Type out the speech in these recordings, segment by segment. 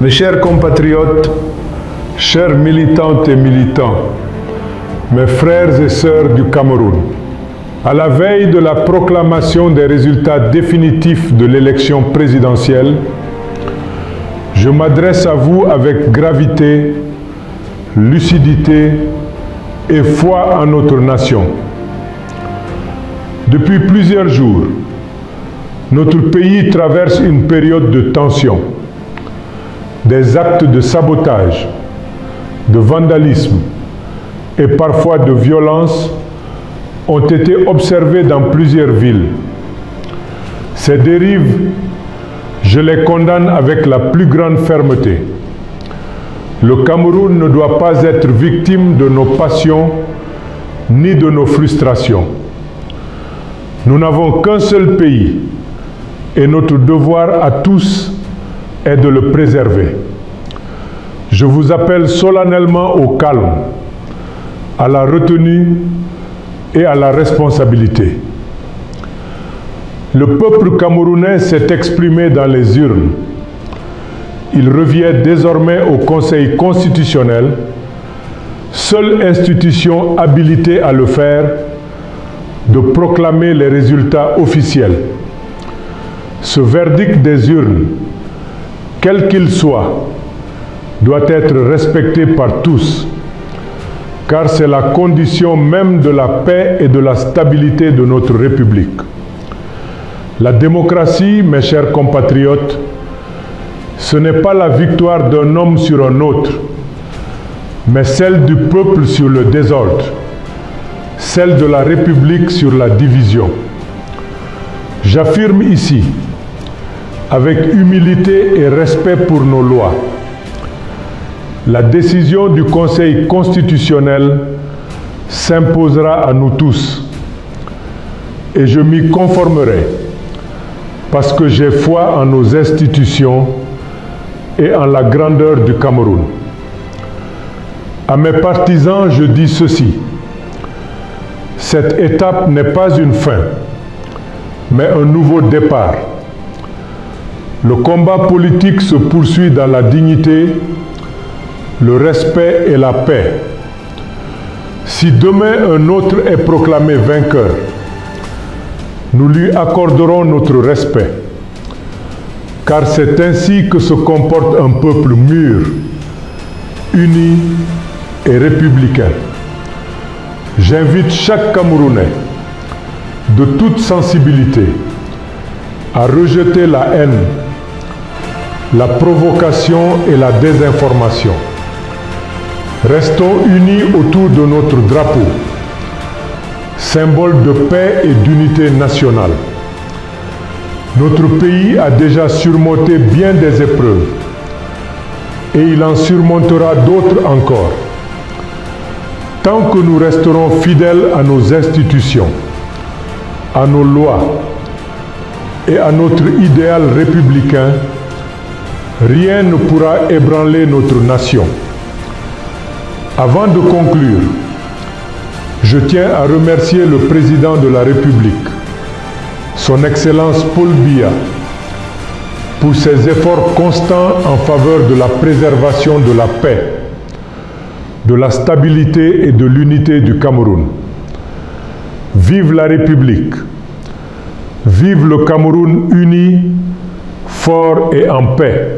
Mes chers compatriotes, chers militantes et militants, mes frères et sœurs du Cameroun, à la veille de la proclamation des résultats définitifs de l'élection présidentielle, je m'adresse à vous avec gravité, lucidité et foi en notre nation. Depuis plusieurs jours, notre pays traverse une période de tension. Des actes de sabotage, de vandalisme et parfois de violence ont été observés dans plusieurs villes. Ces dérives, je les condamne avec la plus grande fermeté. Le Cameroun ne doit pas être victime de nos passions ni de nos frustrations. Nous n'avons qu'un seul pays et notre devoir à tous est de le préserver. Je vous appelle solennellement au calme, à la retenue et à la responsabilité. Le peuple camerounais s'est exprimé dans les urnes. Il revient désormais au Conseil constitutionnel, seule institution habilitée à le faire, de proclamer les résultats officiels. Ce verdict des urnes, quel qu'il soit, doit être respecté par tous, car c'est la condition même de la paix et de la stabilité de notre République. La démocratie, mes chers compatriotes, ce n'est pas la victoire d'un homme sur un autre, mais celle du peuple sur le désordre, celle de la République sur la division. J'affirme ici, avec humilité et respect pour nos lois, la décision du Conseil constitutionnel s'imposera à nous tous et je m'y conformerai parce que j'ai foi en nos institutions et en la grandeur du Cameroun. À mes partisans, je dis ceci: cette étape n'est pas une fin, mais un nouveau départ. Le combat politique se poursuit dans la dignité, le respect et la paix. Si demain un autre est proclamé vainqueur, nous lui accorderons notre respect, car c'est ainsi que se comporte un peuple mûr, uni et républicain. J'invite chaque Camerounais de toute sensibilité à rejeter la haine, la provocation et la désinformation. Restons unis autour de notre drapeau, symbole de paix et d'unité nationale. Notre pays a déjà surmonté bien des épreuves et il en surmontera d'autres encore. Tant que nous resterons fidèles à nos institutions, à nos lois et à notre idéal républicain, rien ne pourra ébranler notre nation. Avant de conclure, je tiens à remercier le président de la République, son Excellence Paul Biya, pour ses efforts constants en faveur de la préservation de la paix, de la stabilité et de l'unité du Cameroun. Vive la République! Vive le Cameroun uni, fort et en paix!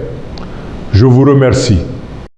Je vous remercie.